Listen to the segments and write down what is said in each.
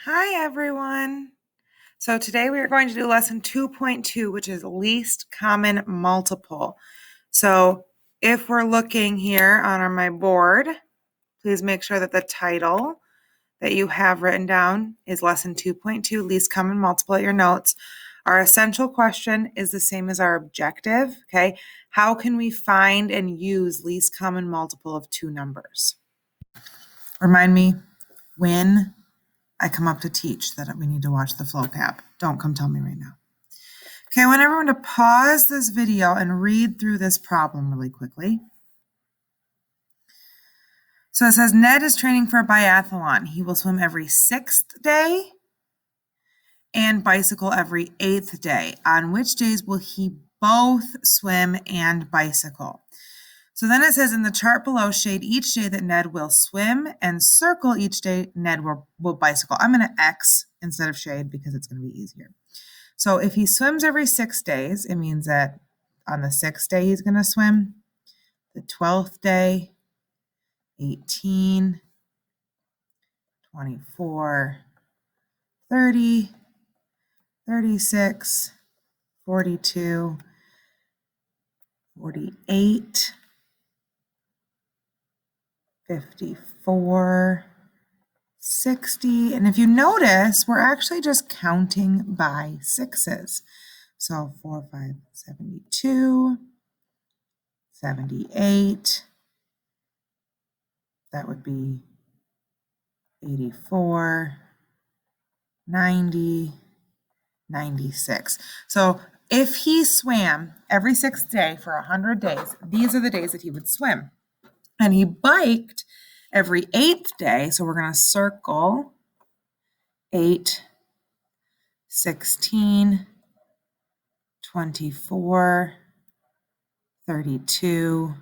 Hi, everyone. So today we are going to do lesson 2.2, which is least common multiple. So if we're looking here on my board, please make sure that the title that you have written down is lesson 2.2, least common multiple at your notes. Our essential question is the same as our objective, okay? How can we find and use least common multiple of two numbers? Remind me when I come up to teach that we need to watch the flow cap. Don't come tell me right now. Okay, I want everyone to pause this video and read through this problem really quickly. So it says Ned is training for a biathlon. He will swim every 6th day and bicycle every 8th day. On which days will he both swim and bicycle? So then it says in the chart below, shade each day that Ned will swim and circle each day Ned will bicycle. I'm going to X instead of shade because it's going to be easier. So if he swims every 6 days, it means that on the 6th day he's going to swim, the 12th day, 18, 24, 30, 36, 42, 48, 54, 60. And if you notice, we're actually just counting by sixes. So 4, 5, 72, 78. That would be 84, 90, 96. So if he swam every 6th day for 100 days, these are the days that he would swim. And he biked every 8th day. So we're going to circle 8, 16, 24, 32,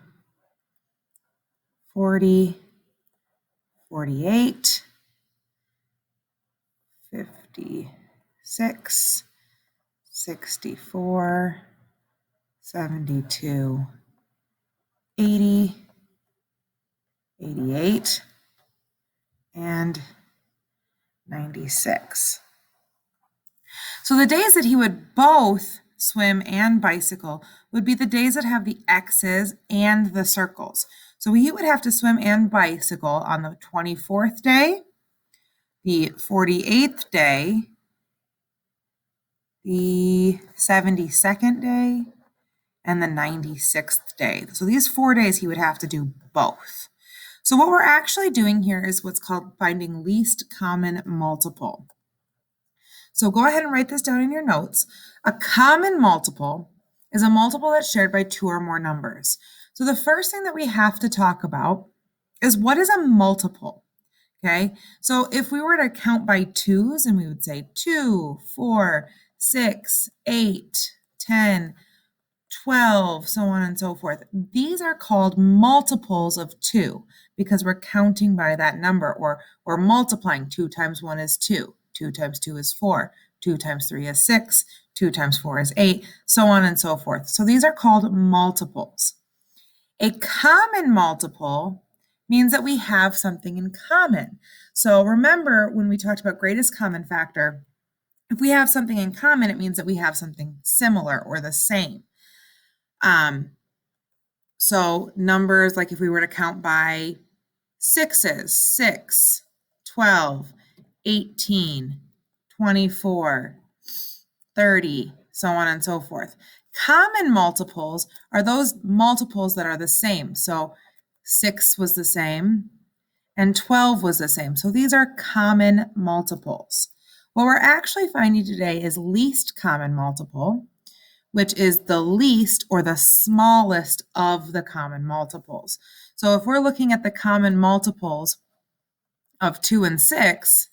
40, 48, 56, 64, 72, 80, 88, and 96. So the days that he would both swim and bicycle would be the days that have the X's and the circles. So he would have to swim and bicycle on the 24th day, the 48th day, the 72nd day, and the 96th day. So these 4 days he would have to do both. So what we're actually doing here is what's called finding least common multiple. So go ahead and write this down in your notes. A common multiple is a multiple that's shared by two or more numbers. So the first thing that we have to talk about is what is a multiple? Okay, so if we were to count by twos, and we would say 2, 4, 6, 8, 10, 12, so on and so forth. These are called multiples of 2 because we're counting by that number, or we're multiplying. 2 times 1 is 2. 2 times 2 is 4. 2 times 3 is 6. 2 times 4 is 8, so on and so forth. So these are called multiples. A common multiple means that we have something in common. So remember when we talked about greatest common factor, if we have something in common, it means that we have something similar or the same. So numbers, like if we were to count by sixes, 6, 12, 18, 24, 30, so on and so forth. Common multiples are those multiples that are the same. So 6 was the same and 12 was the same. So these are common multiples. What we're actually finding today is least common multiple, which is the least or the smallest of the common multiples. So if we're looking at the common multiples of 2 and 6,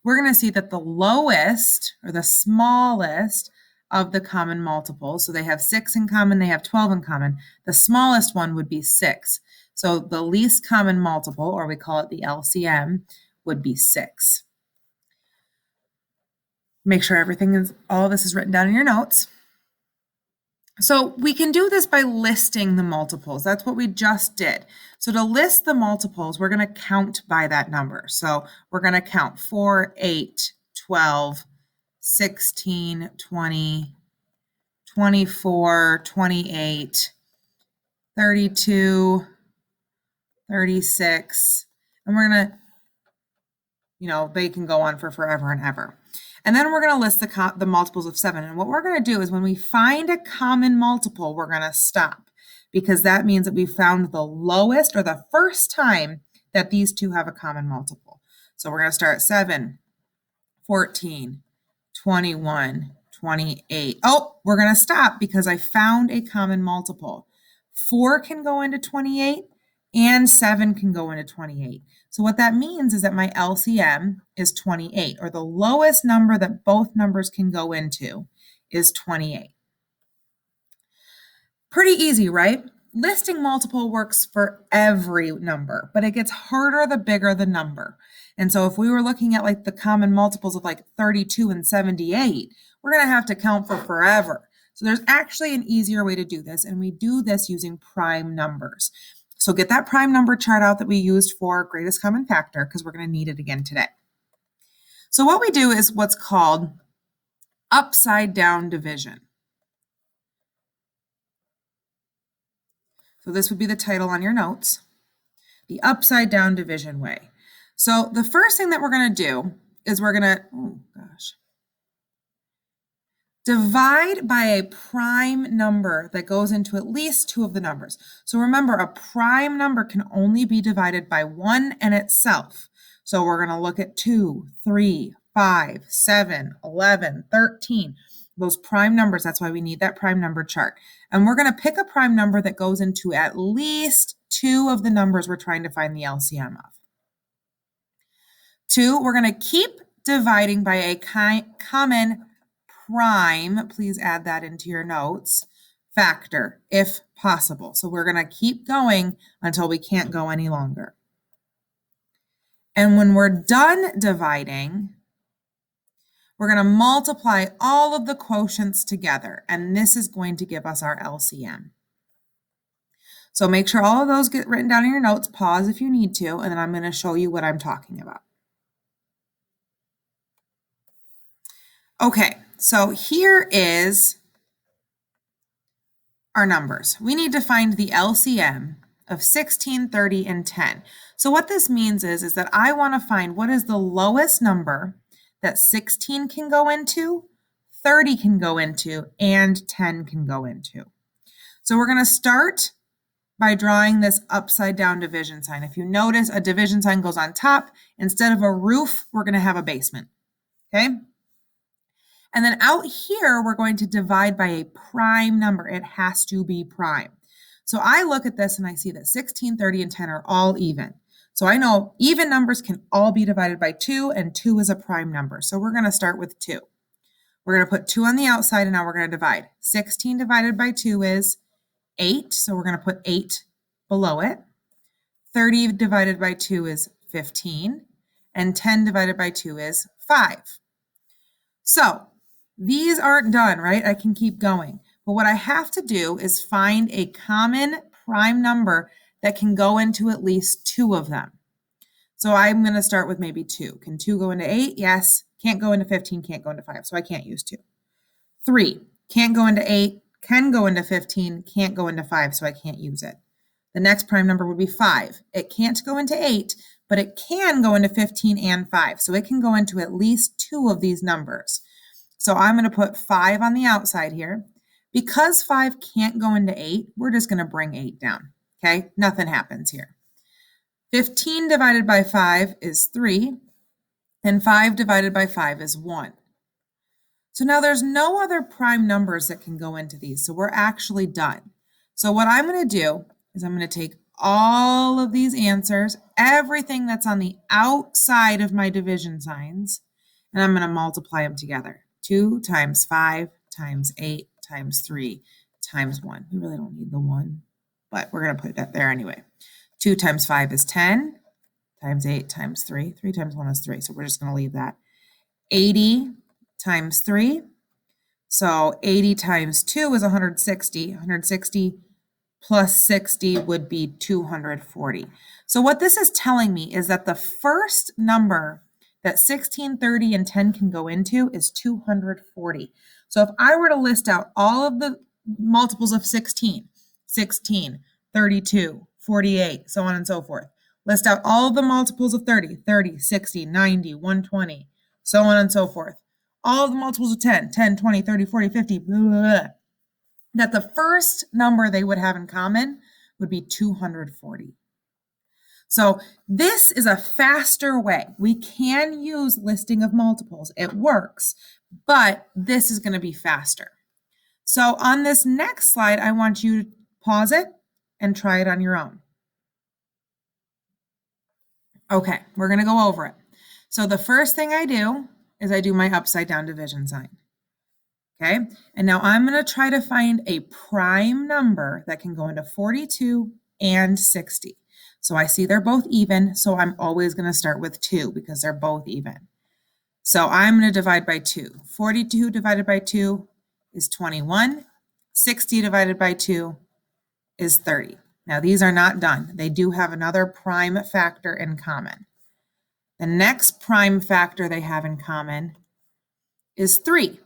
we're going to see that the lowest or the smallest of the common multiples, so they have 6 in common, they have 12 in common, the smallest one would be 6. So the least common multiple, or we call it the LCM, would be 6. Make sure all of this is written down in your notes. So we can do this by listing the multiples. That's what we just did. So to list the multiples, we're going to count by that number. So we're going to count 4, 8, 12, 16, 20, 24, 28, 32, 36, and we're going to, they can go on for forever and ever. And then we're going to list the multiples of 7. And what we're going to do is when we find a common multiple, we're going to stop, because that means that we found the lowest or the first time that these two have a common multiple. So we're going to start 7, 14, 21, 28. Oh, we're going to stop because I found a common multiple. 4 can go into 28 and 7 can go into 28. So what that means is that my LCM is 28, or the lowest number that both numbers can go into is 28. Pretty easy, right? Listing multiple works for every number, but it gets harder the bigger the number. And so if we were looking at like the common multiples of like 32 and 78, we're going to have to count for forever. So there's actually an easier way to do this, and we do this using prime numbers. So get that prime number chart out that we used for greatest common factor, because we're going to need it again today. So what we do is what's called upside down division. So this would be the title on your notes, the upside down division way. So the first thing that we're going to do is we're going to, divide by a prime number that goes into at least two of the numbers. So remember, a prime number can only be divided by 1 and itself. So we're going to look at 2, 3, 5, 7, 11, 13. Those prime numbers, that's why we need that prime number chart. And we're going to pick a prime number that goes into at least two of the numbers we're trying to find the LCM of. 2, we're going to keep dividing by a common prime, please add that into your notes, factor, if possible. So we're going to keep going until we can't go any longer. And when we're done dividing, we're going to multiply all of the quotients together, and this is going to give us our LCM. So make sure all of those get written down in your notes. Pause if you need to, and then I'm going to show you what I'm talking about. Okay, so here is our numbers. We need to find the LCM of 16, 30, and 10. So what this means is that I want to find what is the lowest number that 16 can go into, 30 can go into, and 10 can go into. So we're going to start by drawing this upside down division sign. If you notice, a division sign goes on top. Instead of a roof, we're going to have a basement. Okay? And then out here, we're going to divide by a prime number. It has to be prime. So I look at this and I see that 16, 30, and 10 are all even. So I know even numbers can all be divided by 2, and 2 is a prime number. So we're going to start with 2. We're going to put 2 on the outside, and now we're going to divide. 16 divided by 2 is 8, so we're going to put 8 below it. 30 divided by 2 is 15, and 10 divided by 2 is 5. So these aren't done, right? I can keep going. But what I have to do is find a common prime number that can go into at least 2 of them. So I'm going to start with maybe 2. Can 2 go into 8? Yes. Can't go into 15, can't go into 5, so I can't use 2. 3, can't go into 8, can go into 15, can't go into 5, so I can't use it. The next prime number would be 5. It can't go into 8, but it can go into 15 and 5, so it can go into at least 2 of these numbers. So I'm going to put 5 on the outside here. Because 5 can't go into 8, we're just going to bring 8 down, okay? Nothing happens here. 15 divided by 5 is 3, and 5 divided by 5 is 1. So now there's no other prime numbers that can go into these, so we're actually done. So what I'm going to do is I'm going to take all of these answers, everything that's on the outside of my division signs, and I'm going to multiply them together. 2 times 5 times 8 times 3 times 1. We really don't need the 1, but we're going to put that there anyway. 2 times 5 is 10, times 8 times 3. 3 times 1 is 3, so we're just going to leave that. 80 times 3. So 80 times 2 is 160. 160 plus 60 would be 240. So what this is telling me is that the first number that 16, 30, and 10 can go into is 240. So if I were to list out all of the multiples of 16, 16, 32, 48, so on and so forth, list out all of the multiples of 30, 30, 60, 90, 120, so on and so forth. All of the multiples of 10, 10, 20, 30, 40, 50, blah, blah, blah, that the first number they would have in common would be 240. So this is a faster way. We can use listing of multiples. It works, but this is going to be faster. So on this next slide, I want you to pause it and try it on your own. Okay, we're going to go over it. So the first thing I do is I do my upside down division sign. Okay, and now I'm going to try to find a prime number that can go into 42 and 60. So I see they're both even, so I'm always going to start with 2 because they're both even. So I'm going to divide by 2. 42 divided by 2 is 21. 60 divided by 2 is 30. Now these are not done. They do have another prime factor in common. The next prime factor they have in common is 3.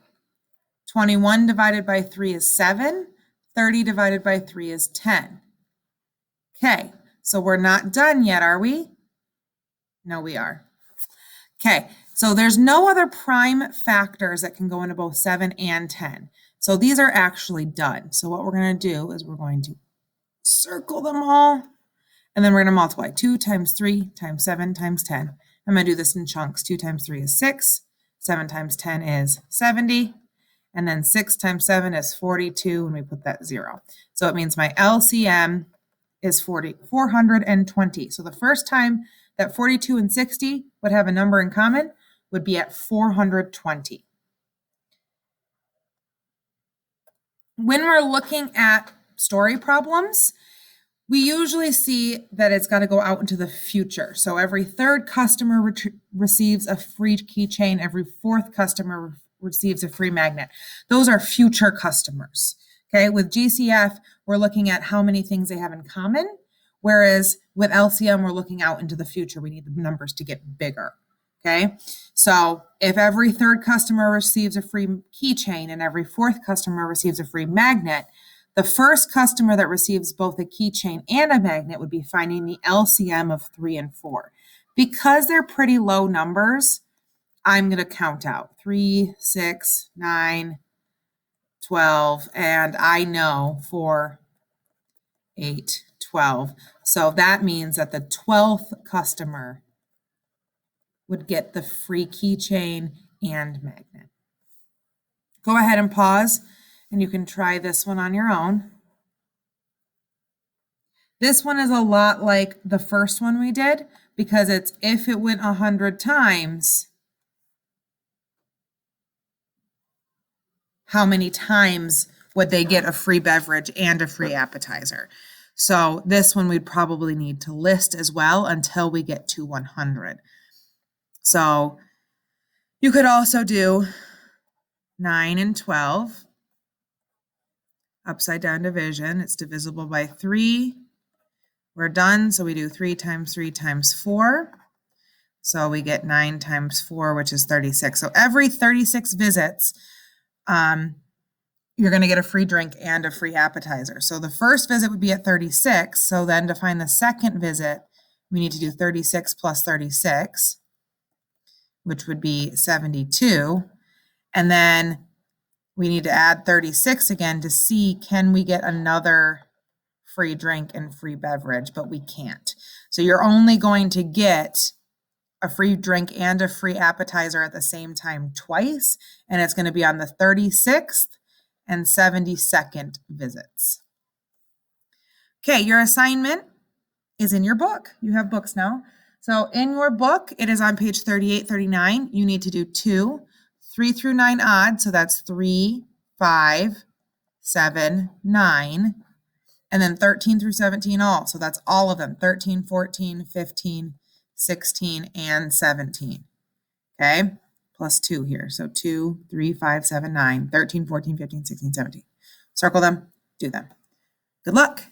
21 divided by 3 is 7. 30 divided by 3 is 10. Okay, so we're not done yet, are we? No, we are. Okay, so there's no other prime factors that can go into both 7 and 10. So these are actually done. So what we're going to do is we're going to circle them all, and then we're going to multiply 2 times 3 times 7 times 10. I'm going to do this in chunks. 2 times 3 is 6. 7 times 10 is 70. And then 6 times 7 is 42, and we put that 0. So it means my LCM is 420. So the first time that 42 and 60 would have a number in common would be at 420. When we're looking at story problems, we usually see that it's got to go out into the future. So every third customer receives a free keychain. Every fourth customer receives a free magnet. Those are future customers. Okay, with GCF, we're looking at how many things they have in common, whereas with LCM, we're looking out into the future. We need the numbers to get bigger. Okay, so if every third customer receives a free keychain and every fourth customer receives a free magnet, the first customer that receives both a keychain and a magnet would be finding the LCM of 3 and 4. Because they're pretty low numbers, I'm going to count out 3, 6, 9, 12, and I know 4, 8, 12. So that means that the 12th customer would get the free keychain and magnet. Go ahead and pause, and you can try this one on your own. This one is a lot like the first one we did because it's if it went 100 times, how many times would they get a free beverage and a free appetizer? So this one we'd probably need to list as well until we get to 100. So you could also do 9 and 12. Upside down division, it's divisible by 3. We're done, so we do 3 times 3 times 4. So we get 9 times 4, which is 36. So every 36 visits, you're going to get a free drink and a free appetizer. So the first visit would be at 36. So then to find the second visit, we need to do 36 plus 36, which would be 72. And then we need to add 36 again to see, can we get another free drink and free beverage, but we can't. So you're only going to get a free drink and a free appetizer at the same time twice, and it's going to be on the 36th and 72nd visits. Okay, your assignment is in your book. You have books now. So in your book, it is on page 38, 39. You need to do 2, 3 through 9 odd. So that's 3, 5, 7, 9. And then 13 through 17 all. So that's all of them. 13, 14, 15, 16, and 17. Okay. plus 2 here. So 2, 3, 5, 7, 9, 13, 14, 15, 16, 17. Circle them, do them. Good luck.